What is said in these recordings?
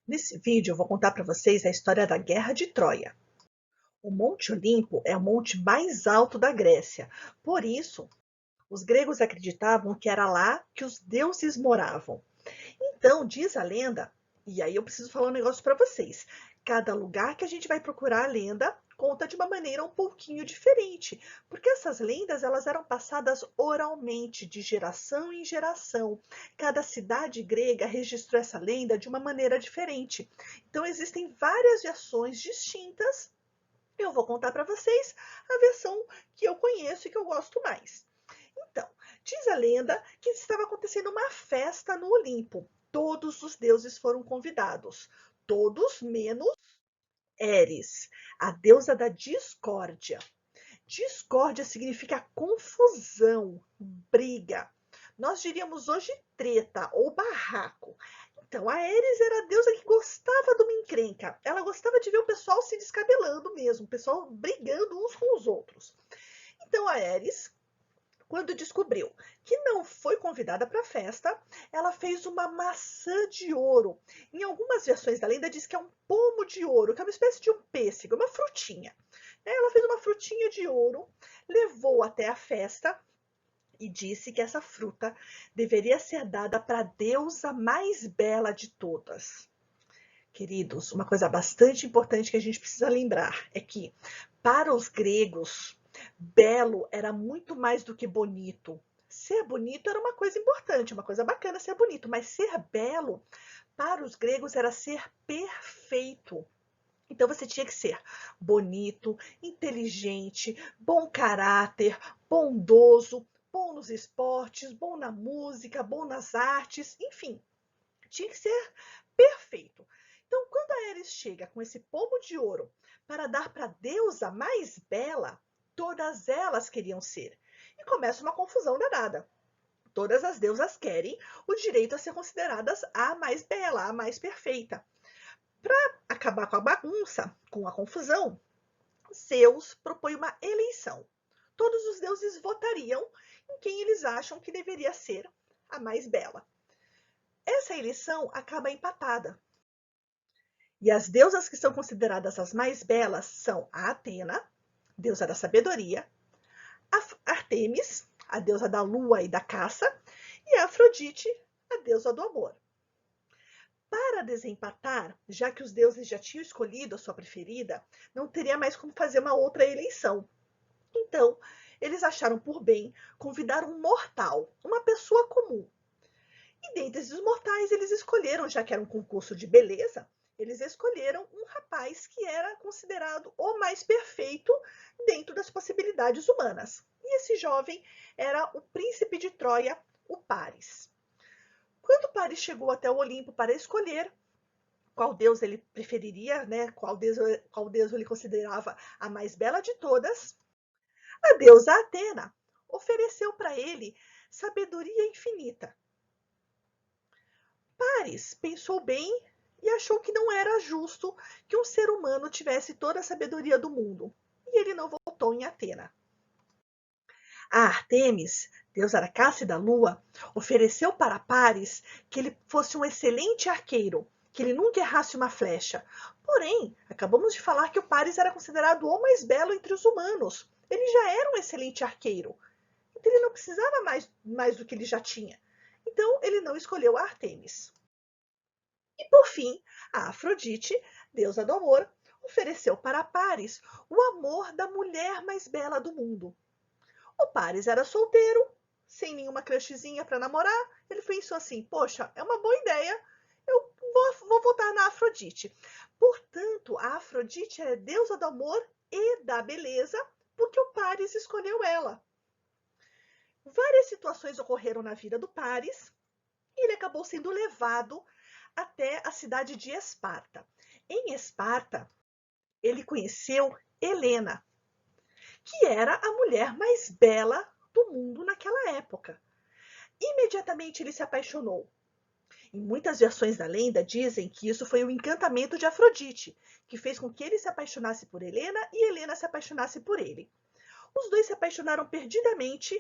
Nesse vídeo eu vou contar para vocês a história da Guerra de Troia. O Monte Olimpo é o monte mais alto da Grécia. Por isso, os gregos acreditavam que era lá que os deuses moravam. Então, diz a lenda, e aí eu preciso falar um negócio para vocês. Cada lugar que a gente vai procurar a lenda conta de uma maneira um pouquinho diferente, porque essas lendas elas eram passadas oralmente, de geração em geração. Cada cidade grega registrou essa lenda de uma maneira diferente. Então existem várias versões distintas. Eu vou contar para vocês a versão que eu conheço e que eu gosto mais. Então, diz a lenda que estava acontecendo uma festa no Olimpo. Todos os deuses foram convidados, todos menos Eris, a deusa da discórdia. Discórdia significa confusão, briga. Nós diríamos hoje treta ou barraco. Então, a Eris era a deusa que gostava de uma encrenca. Ela gostava de ver o pessoal se descabelando mesmo, o pessoal brigando uns com os outros. Então, a Eris, quando descobriu que não foi convidada para a festa, ela fez uma maçã de ouro. Em algumas versões da lenda diz que é um pomo de ouro, que é uma espécie de um pêssego, uma frutinha. Ela fez uma frutinha de ouro, levou até a festa e disse que essa fruta deveria ser dada para a deusa mais bela de todas. Queridos, uma coisa bastante importante que a gente precisa lembrar é que, para os gregos, belo era muito mais do que bonito. Ser bonito era uma coisa importante, uma coisa bacana ser bonito, mas ser belo, para os gregos, era ser perfeito. Então você tinha que ser bonito, inteligente, bom caráter, bondoso, bom nos esportes, bom na música, bom nas artes, enfim, tinha que ser perfeito. Então, quando a Eris chega com esse pomo de ouro para dar para a deusa mais bela, todas elas queriam ser. E começa uma confusão danada. Todas as deusas querem o direito a ser consideradas a mais bela, a mais perfeita. Para acabar com a bagunça, com a confusão, Zeus propõe uma eleição. Todos os deuses votariam em quem eles acham que deveria ser a mais bela. Essa eleição acaba empatada. E as deusas que são consideradas as mais belas são a Atena, deusa da sabedoria, a Artemis, a deusa da lua e da caça, e a Afrodite, a deusa do amor. Para desempatar, já que os deuses já tinham escolhido a sua preferida, não teria mais como fazer uma outra eleição. Então, eles acharam por bem convidar um mortal, uma pessoa comum. E dentre esses mortais, eles escolheram, já que era um concurso de beleza, eles escolheram um rapaz que era considerado o mais perfeito dentro das possibilidades humanas. E esse jovem era o príncipe de Troia, o Paris. Quando Paris chegou até o Olimpo para escolher qual deus ele preferiria, né, qual deus ele considerava a mais bela de todas, a deusa Atena ofereceu para ele sabedoria infinita. Paris pensou bem e achou que não era justo que um ser humano tivesse toda a sabedoria do mundo, e ele não votou em Atena. A Artemis, deusa da caça e da lua, ofereceu para Paris que ele fosse um excelente arqueiro, que ele nunca errasse uma flecha. Porém, acabamos de falar que o Paris era considerado o mais belo entre os humanos. Ele já era um excelente arqueiro, então ele não precisava mais do que ele já tinha. Então, ele não escolheu a Artemis. E, por fim, a Afrodite, deusa do amor, ofereceu para Paris o amor da mulher mais bela do mundo. O Paris era solteiro, sem nenhuma crushzinha para namorar. Ele pensou assim: poxa, é uma boa ideia, eu vou votar na Afrodite. Portanto, a Afrodite é deusa do amor e da beleza, porque o Paris escolheu ela. Várias situações ocorreram na vida do Paris e ele acabou sendo levado até a cidade de Esparta. Em Esparta, ele conheceu Helena, que era a mulher mais bela do mundo naquela época. Imediatamente ele se apaixonou. Em muitas versões da lenda dizem que isso foi o encantamento de Afrodite, que fez com que ele se apaixonasse por Helena e Helena se apaixonasse por ele. Os dois se apaixonaram perdidamente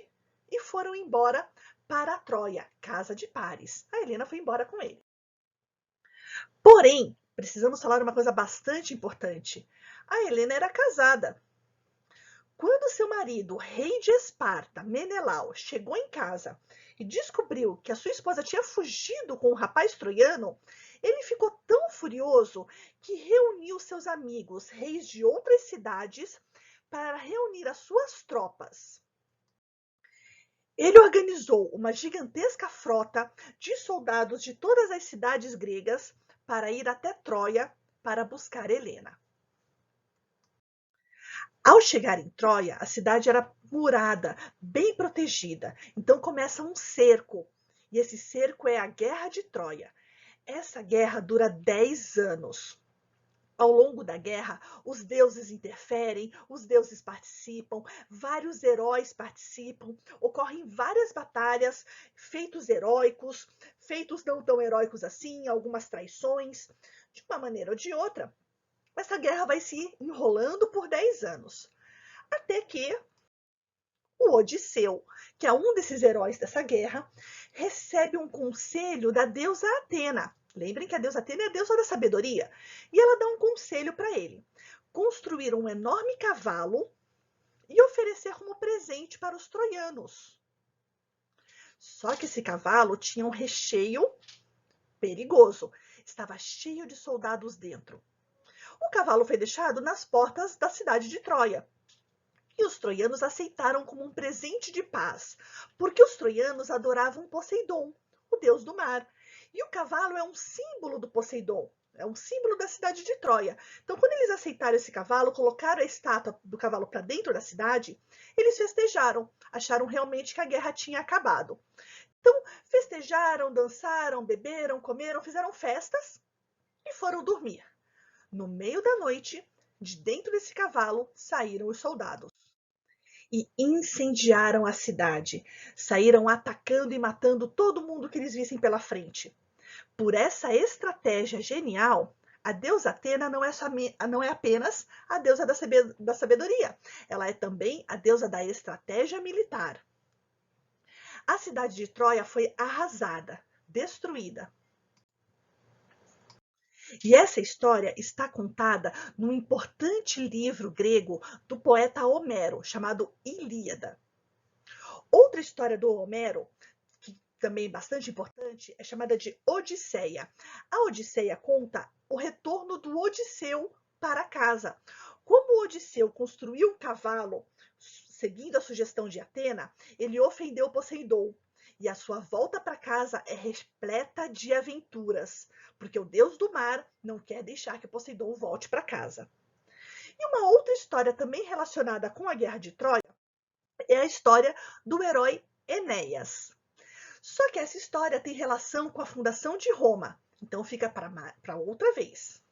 e foram embora para a Troia, casa de Paris. A Helena foi embora com ele. Porém, precisamos falar uma coisa bastante importante. A Helena era casada. Quando seu marido, o rei de Esparta, Menelau, chegou em casa e descobriu que a sua esposa tinha fugido com o rapaz troiano, ele ficou tão furioso que reuniu seus amigos, reis de outras cidades, para reunir as suas tropas. Ele organizou uma gigantesca frota de soldados de todas as cidades gregas para ir até Troia para buscar Helena. Ao chegar em Troia, a cidade era murada, bem protegida. Então começa um cerco. E esse cerco é a Guerra de Troia. Essa guerra dura 10 anos. Ao longo da guerra, os deuses interferem, os deuses participam, vários heróis participam, ocorrem várias batalhas, feitos heróicos, feitos não tão heróicos assim, algumas traições. De uma maneira ou de outra, essa guerra vai se enrolando por 10 anos. Até que o Odisseu, que é um desses heróis dessa guerra, recebe um conselho da deusa Atena. Lembrem que a deusa Atena é a deusa da sabedoria. E ela dá um conselho para ele: construir um enorme cavalo e oferecer como presente para os troianos. Só que esse cavalo tinha um recheio perigoso. Estava cheio de soldados dentro. O cavalo foi deixado nas portas da cidade de Troia. E os troianos aceitaram como um presente de paz, porque os troianos adoravam Poseidon, o deus do mar. E o cavalo é um símbolo do Poseidon, é um símbolo da cidade de Troia. Então, quando eles aceitaram esse cavalo, colocaram a estátua do cavalo para dentro da cidade, eles festejaram, acharam realmente que a guerra tinha acabado. Então, festejaram, dançaram, beberam, comeram, fizeram festas e foram dormir. No meio da noite, de dentro desse cavalo, saíram os soldados e incendiaram a cidade. Saíram atacando e matando todo mundo que eles vissem pela frente. Por essa estratégia genial, a deusa Atena não é apenas a deusa da sabedoria, ela é também a deusa da estratégia militar. A cidade de Troia foi arrasada, destruída. E essa história está contada num importante livro grego do poeta Homero, chamado Ilíada. Outra história do Homero, que também é bastante importante, é chamada de Odisseia. A Odisseia conta o retorno do Odisseu para casa. Como o Odisseu construiu um cavalo, seguindo a sugestão de Atena, ele ofendeu Poseidon. E a sua volta para casa é repleta de aventuras, porque o deus do mar não quer deixar que Poseidon volte para casa. E uma outra história também relacionada com a Guerra de Troia é a história do herói Enéas. Só que essa história tem relação com a fundação de Roma, então fica para outra vez.